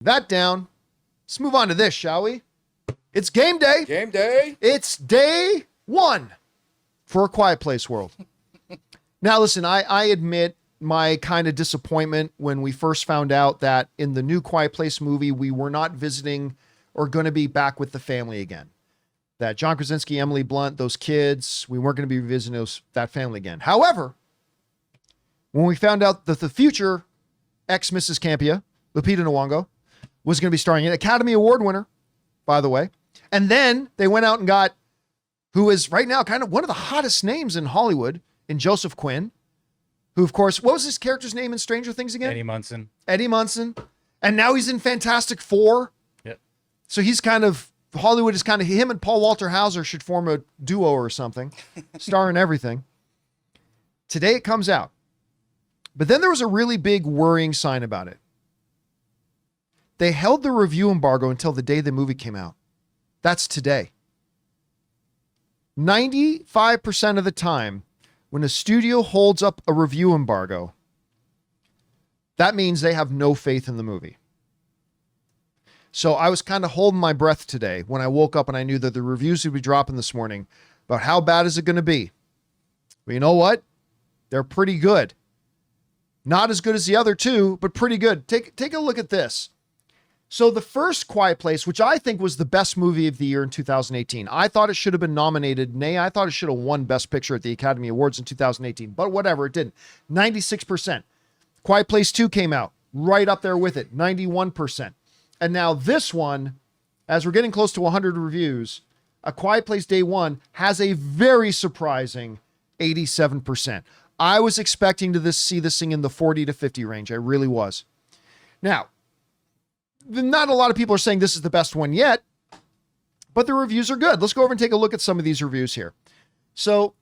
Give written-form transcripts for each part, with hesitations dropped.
That down. Let's move on to this, shall we? It's game day. Game day. It's day one for A Quiet Place World. Now, listen, I admit my kind of disappointment when we first found out that in the new Quiet Place movie, we were not visiting or going to be back with the family again. That John Krasinski, Emily Blunt, those kids, we weren't going to be revisiting that family again. However, when we found out that the future ex-Mrs. Campea, Lupita Nyong'o, was going to be starring an Academy Award winner, by the way. And then they went out and got, who is right now kind of one of the hottest names in Hollywood, in Joseph Quinn, who, of course, what was his character's name in Stranger Things again? Eddie Munson. Eddie Munson. And now he's in Fantastic Four. Yep. So he's kind of, Hollywood is kind of, him and Paul Walter Hauser should form a duo or something, starring everything. Today it comes out. But then there was a really big worrying sign about it. They held the review embargo until the day the movie came out. That's today. 95% of the time, when a studio holds up a review embargo, that means they have no faith in the movie. So I was kind of holding my breath today when I woke up and I knew that the reviews would be dropping this morning about how bad is it going to be. But you know what? They're pretty good. Not as good as the other two, but pretty good. Take a look at this. So the first Quiet Place, which I think was the best movie of the year in 2018, I thought it should have been nominated. Nay, I thought it should have won Best Picture at the Academy Awards in 2018, but whatever, it didn't. 96%. Quiet Place 2 came out right up there with it, 91%. And now this one, as we're getting close to 100 reviews, A Quiet Place Day 1 has a very surprising 87%. I was expecting to see this thing in the 40 to 50 range. I really was. Now, not a lot of people are saying this is the best one yet, but the reviews are good. Let's go over and take a look at some of these reviews here. So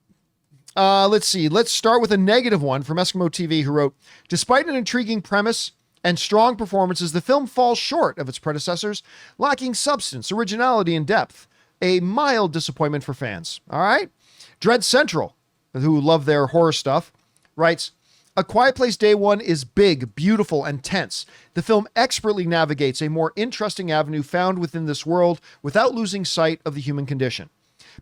let's see. Let's start with a negative one from Eskimo TV, who wrote, despite an intriguing premise and strong performances, the film falls short of its predecessors, lacking substance, originality, and depth. A mild disappointment for fans. All right. Dread Central, who love their horror stuff, writes, A Quiet Place Day 1 is big, beautiful, and tense. The film expertly navigates a more interesting avenue found within this world without losing sight of the human condition.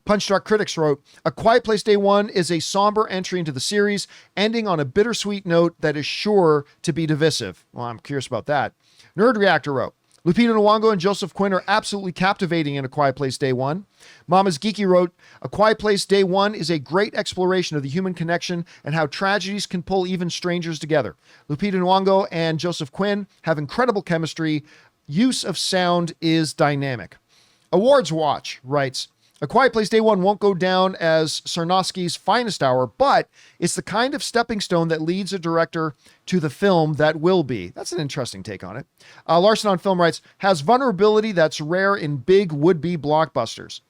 Punch-Drunk Critics wrote, A Quiet Place Day 1 is a somber entry into the series, ending on a bittersweet note that is sure to be divisive. Well, I'm curious about that. Nerd Reactor wrote, Lupita Nyong'o and Joseph Quinn are absolutely captivating in A Quiet Place Day 1. Mama's Geeky wrote, A Quiet Place Day 1 is a great exploration of the human connection and how tragedies can pull even strangers together. Lupita Nyong'o and Joseph Quinn have incredible chemistry. Use of sound is dynamic. Awards Watch writes, A Quiet Place Day 1 won't go down as Sarnowski's finest hour, but it's the kind of stepping stone that leads a director to the film that will be. That's an interesting take on it. Larson on Film writes, has vulnerability that's rare in big would-be blockbusters.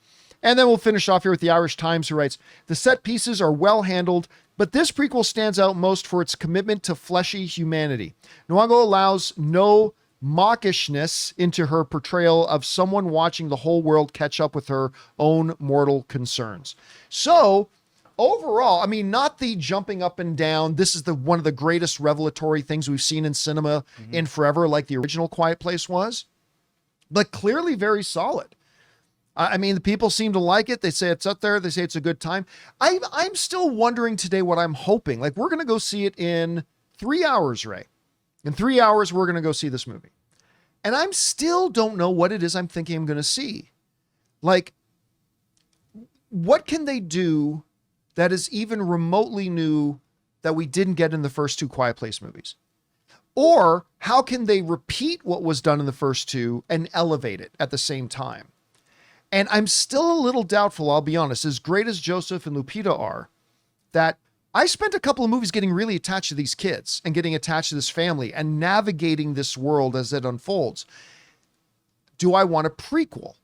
And then we'll finish off here with the Irish Times, who writes, the set pieces are well handled, but this prequel stands out most for its commitment to fleshy humanity. Nyong'o allows no mawkishness into her portrayal of someone watching the whole world catch up with her own mortal concerns. So overall, I mean, not the jumping up and down. This is one of the greatest revelatory things we've seen in cinema in forever, like the original Quiet Place was, but clearly very solid. I mean, the people seem to like it. They say it's up there. They say it's a good time. I'm still wondering today what I'm hoping. Like, we're going to go see it in 3 hours, Ray. In 3 hours, we're going to go see this movie. And I'm still don't know what it is I'm thinking I'm going to see. Like, what can they do that is even remotely new that we didn't get in the first two Quiet Place movies? Or how can they repeat what was done in the first two and elevate it at the same time? And I'm still a little doubtful, I'll be honest, as great as Joseph and Lupita are, that I spent a couple of movies getting really attached to these kids and getting attached to this family and navigating this world as it unfolds. Do I want a prequel?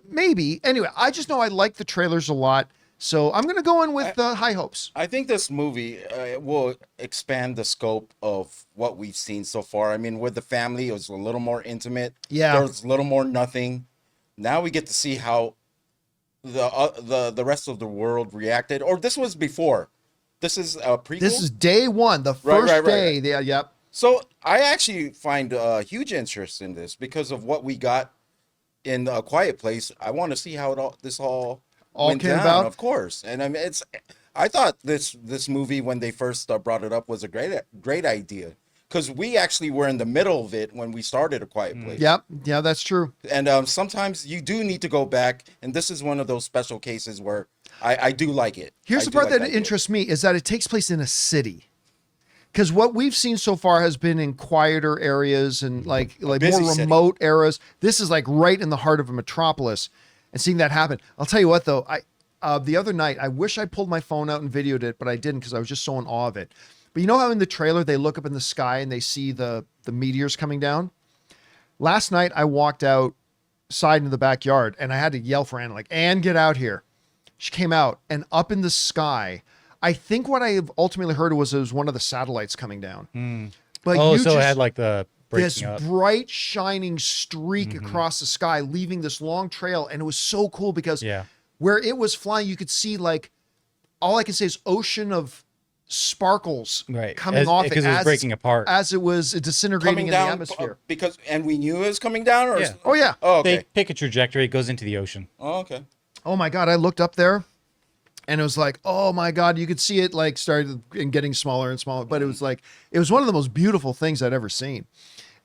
Maybe. Anyway, I just know I like the trailers a lot. So I'm going to go in with high hopes. I think this movie will expand the scope of what we've seen so far. I mean, with the family, it was a little more intimate. Yeah. There was a little more nothing. Now we get to see how the rest of the world reacted. Or this was before. This is a prequel? This is day one, the first day. Yeah, yep. So I actually find huge interest in this because of what we got in A Quiet Place. I want to see how this all went came down, about. of course. And I mean, I thought this movie when they first brought it up was a great idea because we actually were in the middle of it when we started A Quiet Place. Yep. Yeah, that's true. And sometimes you do need to go back, and this is one of those special cases where I do like it. Here's the part that interests me is that it takes place in a city. Because what we've seen so far has been in quieter areas and like more remote areas. This is like right in the heart of a metropolis, and seeing that happen. I'll tell you what, though, the other night I wish I pulled my phone out and videoed it, but I didn't because I was just so in awe of it. But you know how in the trailer they look up in the sky and they see the meteors coming down? Last night I walked outside into the backyard and I had to yell for Anne, like, Anne, get out here. She came out, and up in the sky, I think what I ultimately heard was it was one of the satellites coming down. But so it had like the this up. bright shining streak across the sky, leaving this long trail, and it was so cool because where it was flying, you could see like all I can say is ocean of sparkles coming off because it was breaking apart as it was disintegrating in the atmosphere. And we knew it was coming down, or oh yeah, okay. They pick a trajectory, it goes into the ocean. Oh, okay. Oh my God, I looked up there. And it was like, oh my God, you could see it like started and getting smaller and smaller. But it was like, it was one of the most beautiful things I'd ever seen.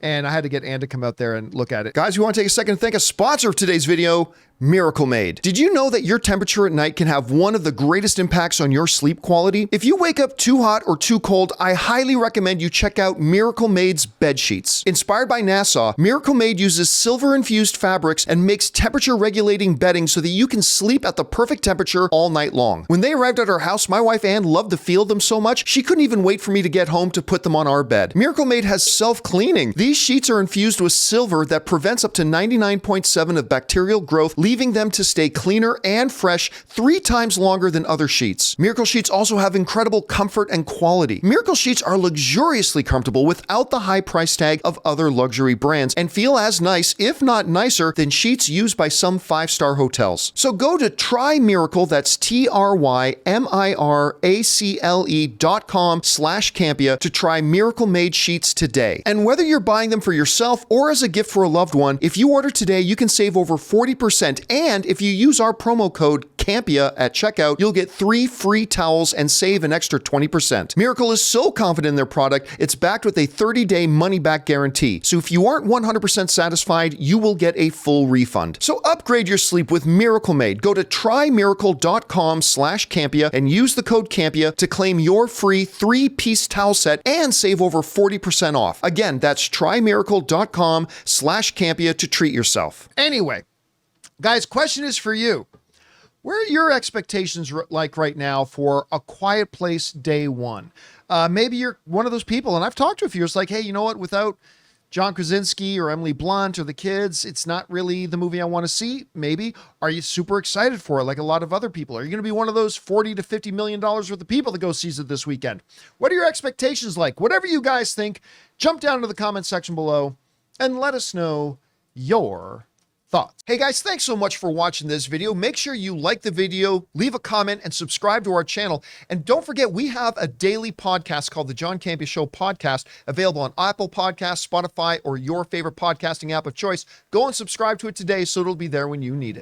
And I had to get Ann to come out there and look at it. Guys, we want to take a second to thank a sponsor of today's video, Miracle Made. Did you know that your temperature at night can have one of the greatest impacts on your sleep quality? If you wake up too hot or too cold, I highly recommend you check out Miracle Made's bed sheets. Inspired by NASA, Miracle Made uses silver-infused fabrics and makes temperature-regulating bedding so that you can sleep at the perfect temperature all night long. When they arrived at our house, my wife Ann loved the feel of them so much, she couldn't even wait for me to get home to put them on our bed. Miracle Made has self-cleaning. These sheets are infused with silver that prevents up to 99.7% of bacterial growth, leaving them to stay cleaner and fresh 3 times longer than other sheets. Miracle Sheets also have incredible comfort and quality. Miracle Sheets are luxuriously comfortable without the high price tag of other luxury brands and feel as nice, if not nicer, than sheets used by some 5-star hotels. So go to TryMiracle, that's TryMiracle.com/Campea to try Miracle Made sheets today. And whether you're buying them for yourself or as a gift for a loved one, if you order today, you can save over 40%. And if you use our promo code Campea at checkout, you'll get 3 free towels and save an extra 20%. Miracle is so confident in their product, it's backed with a 30-day money-back guarantee. So if you aren't 100% satisfied, you will get a full refund. So upgrade your sleep with Miracle Made. Go to TryMiracle.com/Campea and use the code Campea to claim your free 3-piece towel set and save over 40% off. Again, that's TryMiracle.com/Campea to treat yourself. Anyway, guys, question is for you. Where are your expectations like right now for A Quiet Place Day 1? Maybe you're one of those people, and I've talked to a few, it's like, hey, you know what, without John Krasinski or Emily Blunt or the kids, it's not really the movie I want to see. Maybe. Are you super excited for it like a lot of other people? Are you going to be one of those $40 to $50 million worth of people that go sees it this weekend? What are your expectations like? Whatever you guys think, jump down to the comment section below and let us know your thoughts. Hey guys, thanks so much for watching this video. Make sure you like the video, leave a comment, and subscribe to our channel. And don't forget, we have a daily podcast called the John Campea Show podcast, available on Apple Podcasts, Spotify, or your favorite podcasting app of choice. Go and subscribe to it today so it'll be there when you need it.